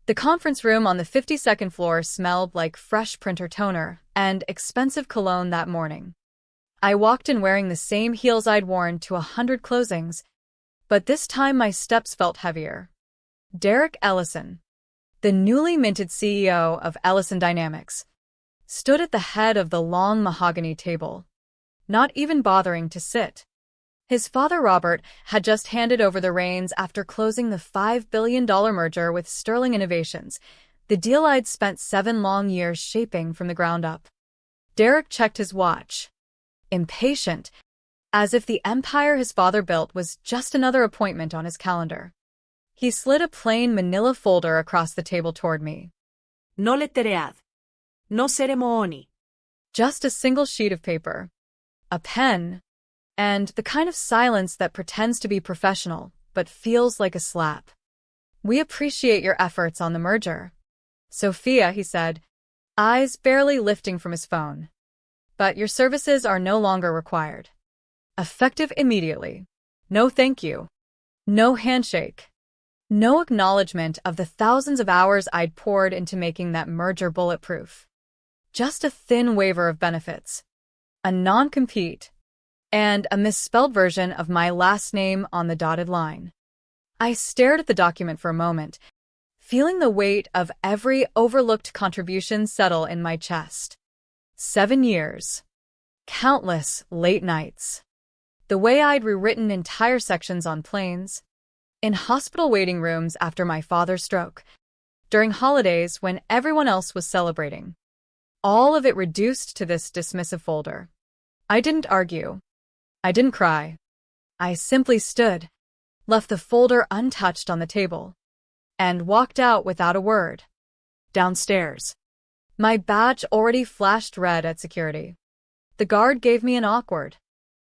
The conference room on the 52nd floor smelled like fresh printer toner and expensive cologne that morning. I walked in wearing the same heels I'd worn to 100 closings, but this time my steps felt heavier. Derek Ellison, the newly minted CEO of Ellison Dynamics, stood at the head of the long mahogany table, not even bothering to sit. His father Robert had just handed over the reins after closing the $5 billion merger with Sterling Innovations, the deal I'd spent 7 long years shaping from the ground up. Derek checked his watch, impatient, as if the empire his father built was just another appointment on his calendar. He slid a plain manila folder across the table toward me. No letteread. No ceremony. Just a single sheet of paper, a pen, and the kind of silence that pretends to be professional but feels like a slap. We appreciate your efforts on the merger, Sophia, he said, eyes barely lifting from his phone. But your services are no longer required. Effective immediately. No thank you. No handshake. No acknowledgement of the thousands of hours I'd poured into making that merger bulletproof. Just a thin waiver of benefits, a non-compete, and a misspelled version of my last name on the dotted line. I stared at the document for a moment, feeling the weight of every overlooked contribution settle in my chest. 7 years. Countless late nights. The way I'd rewritten entire sections on planes, in hospital waiting rooms after my father's stroke, during holidays when everyone else was celebrating. All of it reduced to this dismissive folder. I didn't argue. I didn't cry. I simply stood, left the folder untouched on the table, and walked out without a word. Downstairs. My badge already flashed red at security. The guard gave me an awkward,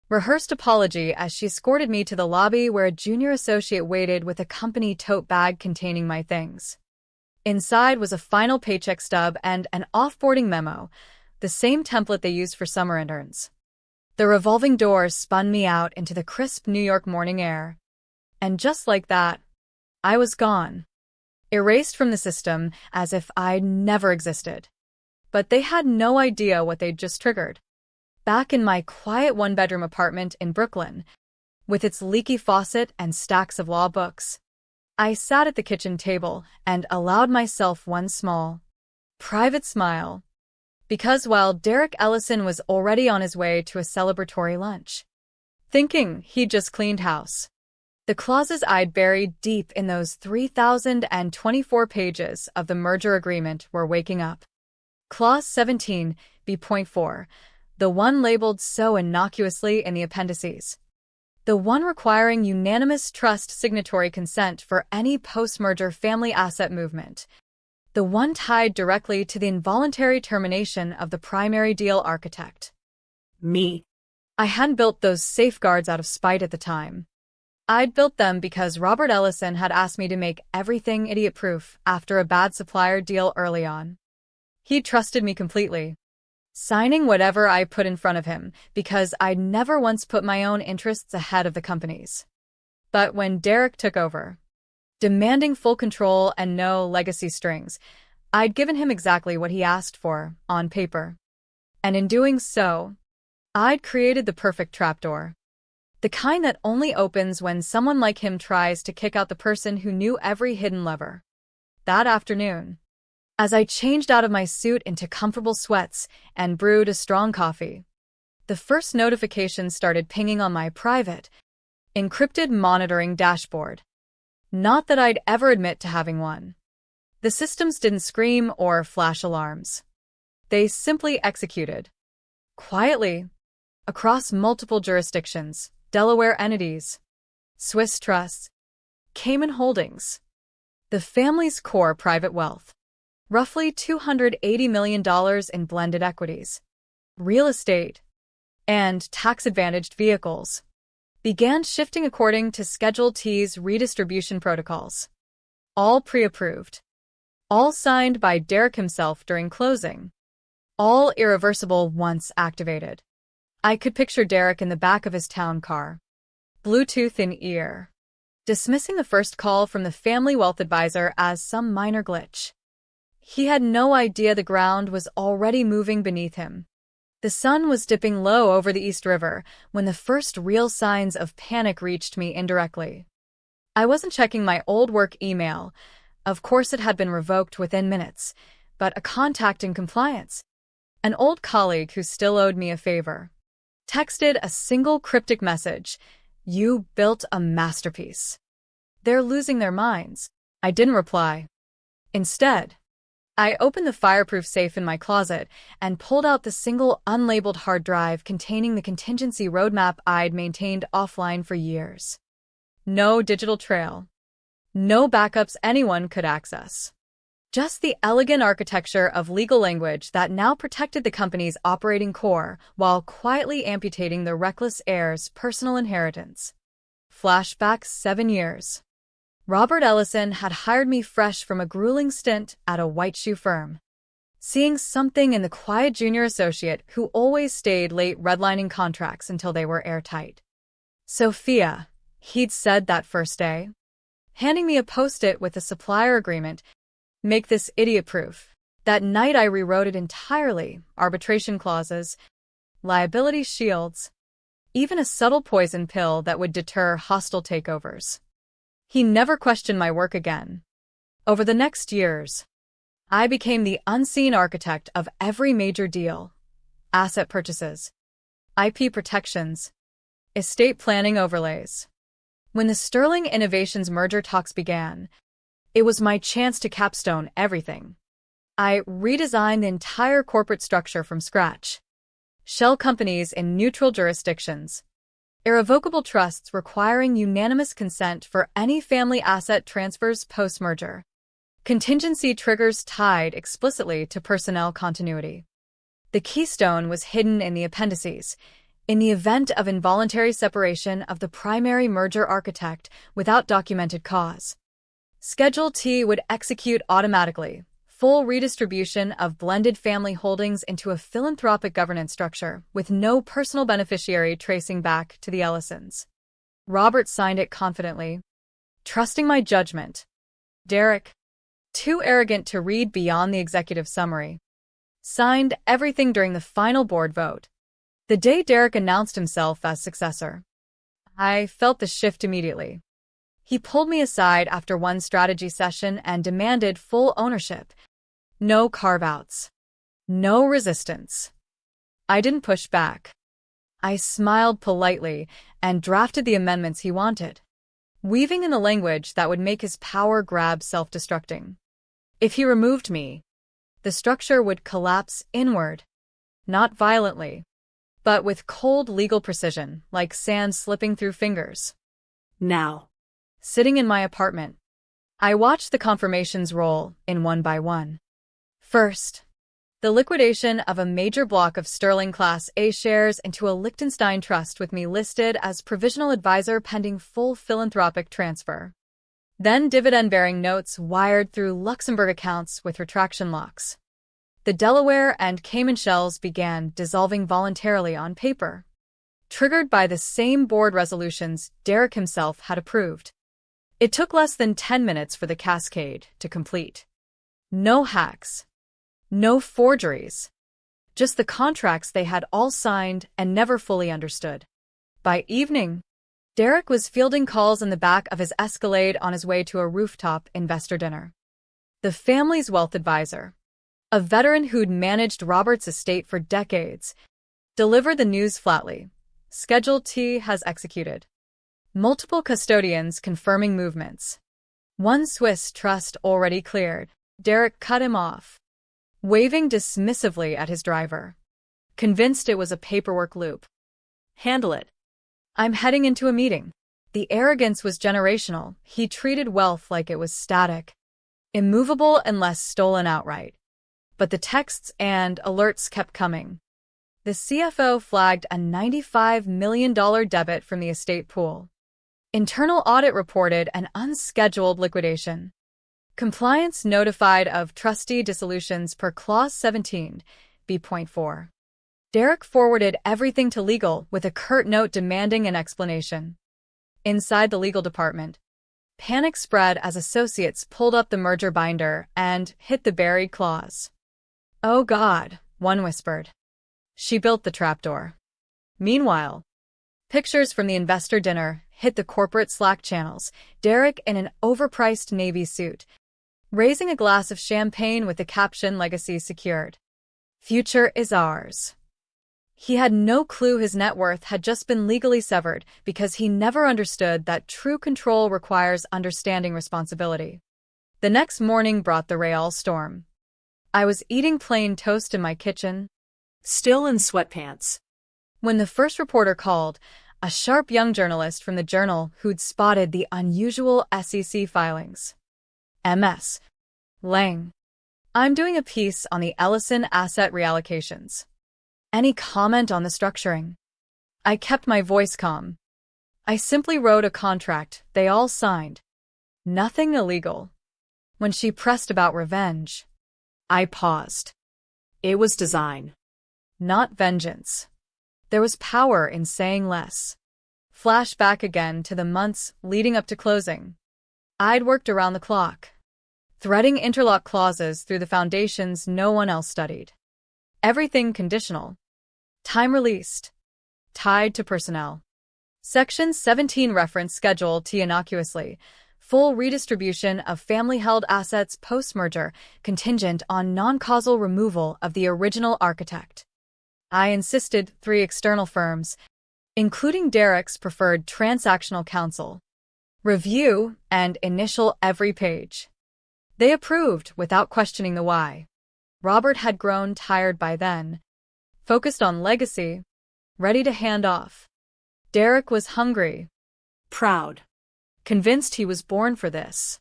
rehearsed apology as she escorted me to the lobby where a junior associate waited with a company tote bag containing my things. Inside was a final paycheck stub and an off-boarding memo, the same template they used for summer interns. The revolving doors spun me out into the crisp New York morning air. And just like that, I was gone. Erased from the system as if I'd never existed. But they had no idea what they'd just triggered. Back in my quiet one-bedroom apartment in Brooklyn, with its leaky faucet and stacks of law books, I sat at the kitchen table and allowed myself one small, private smile. Because while Derek Ellison was already on his way to a celebratory lunch, thinking he'd just cleaned house, the clauses I'd buried deep in those 3,024 pages of the merger agreement were waking up. Clause 17, B.4, the one labeled so innocuously in the appendices. The one requiring unanimous trust signatory consent for any post-merger family asset movement. The one tied directly to the involuntary termination of the primary deal architect. Me. I hadn't built those safeguards out of spite at the time. I'd built them because Robert Ellison had asked me to make everything idiot-proof after a bad supplier deal early on. He trusted me completely, signing whatever I put in front of him because I'd never once put my own interests ahead of the company's. But when Derek took over, demanding full control and no legacy strings, I'd given him exactly what he asked for, on paper. And in doing so, I'd created the perfect trapdoor. The kind that only opens when someone like him tries to kick out the person who knew every hidden lever. That afternoon, as I changed out of my suit into comfortable sweats and brewed a strong coffee, the first notification started pinging on my private, encrypted monitoring dashboard. Not that I'd ever admit to having one. The systems didn't scream or flash alarms. They simply executed. Quietly, across multiple jurisdictions, Delaware entities, Swiss trusts, Cayman holdings, the family's core private wealth, roughly $280 million in blended equities, real estate, and tax-advantaged vehicles, began shifting according to Schedule T's redistribution protocols. All pre-approved. All signed by Derek himself during closing. All irreversible once activated. I could picture Derek in the back of his town car, Bluetooth in ear, dismissing the first call from the family wealth advisor as some minor glitch. He had no idea the ground was already moving beneath him. The sun was dipping low over the East River when the first real signs of panic reached me indirectly. I wasn't checking my old work email. Of course it had been revoked within minutes, but a contact in compliance, an old colleague who still owed me a favor, texted a single cryptic message: "You built a masterpiece. They're losing their minds." I didn't reply. Instead, I opened the fireproof safe in my closet and pulled out the single unlabeled hard drive containing the contingency roadmap I'd maintained offline for years. No digital trail. No backups anyone could access. Just the elegant architecture of legal language that now protected the company's operating core while quietly amputating the reckless heir's personal inheritance. Flashback 7 years. Robert Ellison had hired me fresh from a grueling stint at a white shoe firm. Seeing something in the quiet junior associate who always stayed late redlining contracts until they were airtight. "Sophia," he'd said that first day, handing me a post-it with a supplier agreement, "make this idiot-proof." That night I rewrote it entirely: arbitration clauses, liability shields, even a subtle poison pill that would deter hostile takeovers. He never questioned my work again. Over the next years, I became the unseen architect of every major deal: asset purchases, IP protections, estate planning overlays. When the Sterling Innovations merger talks began, it was my chance to capstone everything. I redesigned the entire corporate structure from scratch. Shell companies in neutral jurisdictions, irrevocable trusts requiring unanimous consent for any family asset transfers post-merger, contingency triggers tied explicitly to personnel continuity. The keystone was hidden in the appendices. In the event of involuntary separation of the primary merger architect without documented cause, Schedule T would execute automatically: full redistribution of blended family holdings into a philanthropic governance structure with no personal beneficiary tracing back to the Ellisons. Robert signed it confidently, trusting my judgment. Derek, too arrogant to read beyond the executive summary, signed everything during the final board vote. The day Derek announced himself as successor, I felt the shift immediately. He pulled me aside after one strategy session and demanded full ownership. No carve-outs. No resistance. I didn't push back. I smiled politely and drafted the amendments he wanted, weaving in the language that would make his power grab self-destructing. If he removed me, the structure would collapse inward, not violently, but with cold legal precision, like sand slipping through fingers. Now, sitting in my apartment, I watched the confirmations roll in one by one. First, the liquidation of a major block of Sterling Class A shares into a Liechtenstein trust with me listed as provisional advisor pending full philanthropic transfer. Then dividend-bearing notes wired through Luxembourg accounts with retraction locks. The Delaware and Cayman shells began dissolving voluntarily on paper, triggered by the same board resolutions Derek himself had approved. It took less than 10 minutes for the cascade to complete. No hacks. No forgeries. Just the contracts they had all signed and never fully understood. By evening, Derek was fielding calls in the back of his Escalade on his way to a rooftop investor dinner. The family's wealth advisor, a veteran who'd managed Robert's estate for decades, delivered the news flatly. Schedule T has executed. Multiple custodians confirming movements. One Swiss trust already cleared. Derek cut him off, waving dismissively at his driver, convinced it was a paperwork loop. handle it. I'm heading into a meeting. The arrogance was generational. He treated wealth like it was static, immovable unless stolen outright. But the texts and alerts kept coming. The CFO flagged a $95 million debit from the estate pool. Internal audit reported an unscheduled liquidation. Compliance notified of trustee dissolutions per Clause 17, B.4. Derek forwarded everything to legal with a curt note demanding an explanation. Inside the legal department, Panic spread as associates pulled up the merger binder and hit the buried clause. "Oh God," one whispered. "She built the trapdoor." Meanwhile, pictures from the investor dinner hit the corporate Slack channels, Derek in an overpriced navy suit, raising a glass of champagne with the caption "Legacy secured. Future is ours." He had no clue his net worth had just been legally severed because he never understood that true control requires understanding responsibility. The next morning brought the real storm. I was eating plain toast in my kitchen, Still in sweatpants. when the first reporter called, a sharp young journalist from the Journal who'd spotted the unusual SEC filings. "MS. Lang. I'm doing a piece on the Ellison asset reallocations. Any comment on the structuring?" I kept my voice calm. "I simply wrote a contract they all signed. Nothing illegal." When she pressed about revenge, I paused. It was design. Not vengeance. There was power in saying less. Flash back again to the months leading up to closing. I'd worked around the clock, threading interlock clauses through the foundations no one else studied. Everything conditional. Time released. Tied to personnel. Section 17 reference Schedule T innocuously. Full redistribution of family-held assets post-merger contingent on non-causal removal of the original architect. I insisted 3 external firms, including Derek's preferred transactional counsel, review and initial every page. They approved without questioning the why. Robert had grown tired by then, focused on legacy, ready to hand off. Derek was hungry, Proud. convinced he was born for this.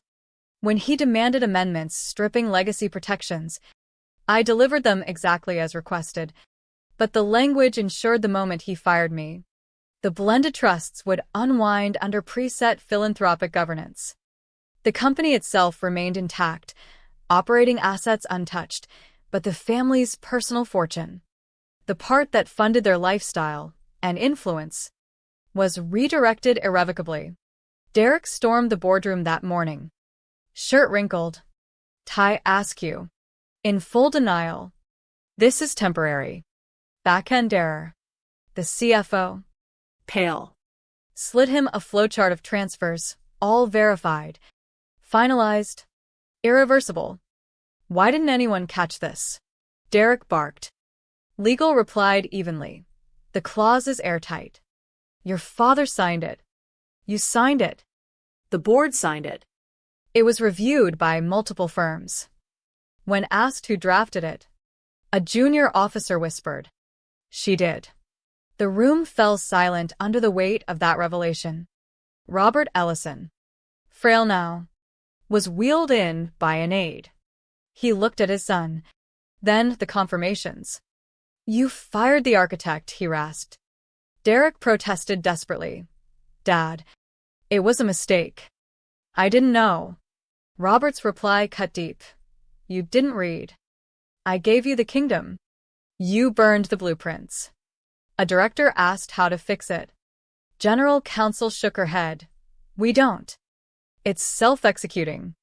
When he demanded amendments stripping legacy protections, I delivered them exactly as requested, but the language ensured the moment he fired me, the blended trusts would unwind under preset philanthropic governance. The company itself remained intact, operating assets untouched, but the family's personal fortune, the part that funded their lifestyle and influence, was redirected irrevocably. Derek stormed the boardroom that morning, shirt wrinkled, tie askew, in full denial. "This is temporary. Back-end error." The CFO, Pale. slid him a flowchart of transfers, all verified, finalized, irreversible. "Why didn't anyone catch this?" Derek barked. Legal replied evenly. "The clause is airtight. Your father signed it. You signed it." The board signed it. It was reviewed by multiple firms. When asked who drafted it, a junior officer whispered, "She did." The room fell silent under the weight of that revelation. Robert Ellison, frail now, was wheeled in by an aide. He looked at his son, then the confirmations. "You fired the architect," he rasped. Derek protested desperately. "Dad, it was a mistake. I didn't know." Robert's reply cut deep. "You didn't read. I gave you the kingdom. You burned the blueprints." A director asked how to fix it. General counsel shook her head. "We don't. It's self-executing.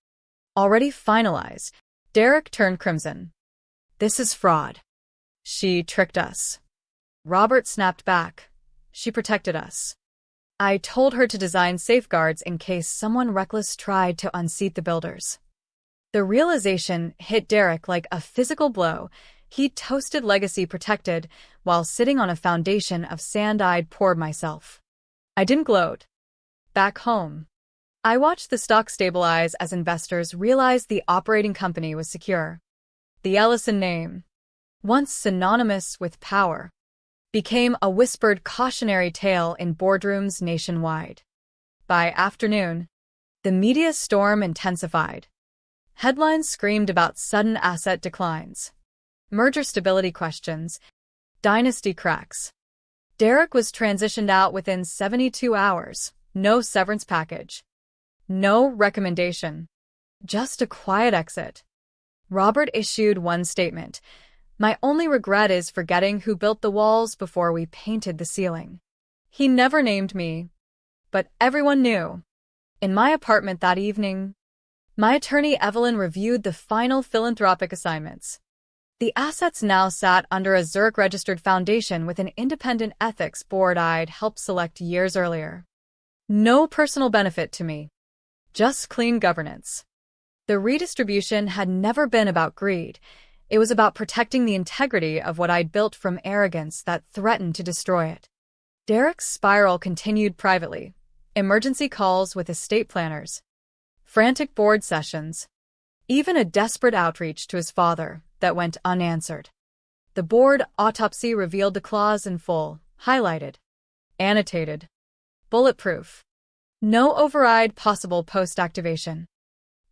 Already finalized." Derek turned crimson. "This is fraud. She tricked us." Robert snapped back. "She protected us. I told her to design safeguards in case someone reckless tried to unseat the builders." The realization hit Derek like a physical blow. He toasted legacy protected while sitting on a foundation of sand I'd poured myself. I didn't gloat. Back home, I watched the stock stabilize as investors realized the operating company was secure. The Ellison name, once synonymous with power, became a whispered cautionary tale in boardrooms nationwide. By afternoon, the media storm intensified. Headlines screamed about sudden asset declines, merger stability questions, dynasty cracks. Derek was transitioned out within 72 hours, no severance package, no recommendation, just a quiet exit. Robert issued one statement: "My only regret is forgetting who built the walls before we painted the ceiling." He never named me, but everyone knew. In my apartment that evening, my attorney Evelyn reviewed the final philanthropic assignments. The assets now sat under a Zurich-registered foundation with an independent ethics board I'd helped select years earlier. No personal benefit to me, just clean governance. The redistribution had never been about greed. It was about protecting the integrity of what I'd built from arrogance that threatened to destroy it. Derek's spiral continued privately. Emergency calls with estate planners, frantic board sessions, even a desperate outreach to his father that went unanswered. The board autopsy revealed the clause in full, highlighted, annotated, bulletproof. No override possible post-activation.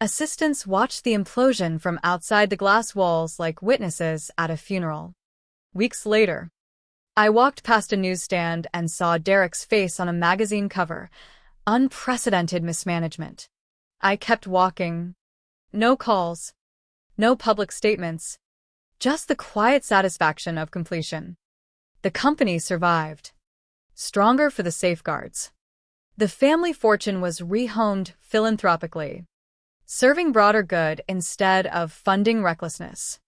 Assistants watched the implosion from outside the glass walls like witnesses at a funeral. Weeks later, I walked past a newsstand and saw Derek's face on a magazine cover. Unprecedented mismanagement. I kept walking. No calls. No public statements. Just the quiet satisfaction of completion. The company survived. Stronger for the safeguards. The family fortune was rehomed philanthropically, serving broader good instead of funding recklessness.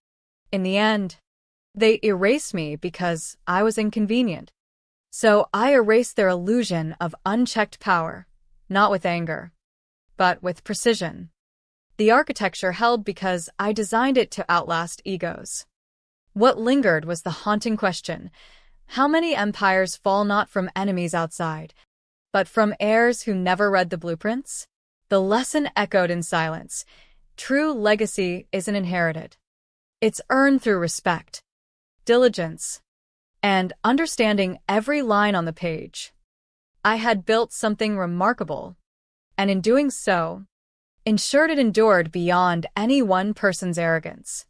In the end, they erased me because I was inconvenient. So I erased their illusion of unchecked power, not with anger, but with precision. The architecture held because I designed it to outlast egos. What lingered was the haunting question: how many empires fall not from enemies outside, but from heirs who never read the blueprints? The lesson echoed in silence. True legacy isn't inherited. It's earned through respect, diligence, and understanding every line on the page. I had built something remarkable, and in doing so, ensured it endured beyond any one person's arrogance.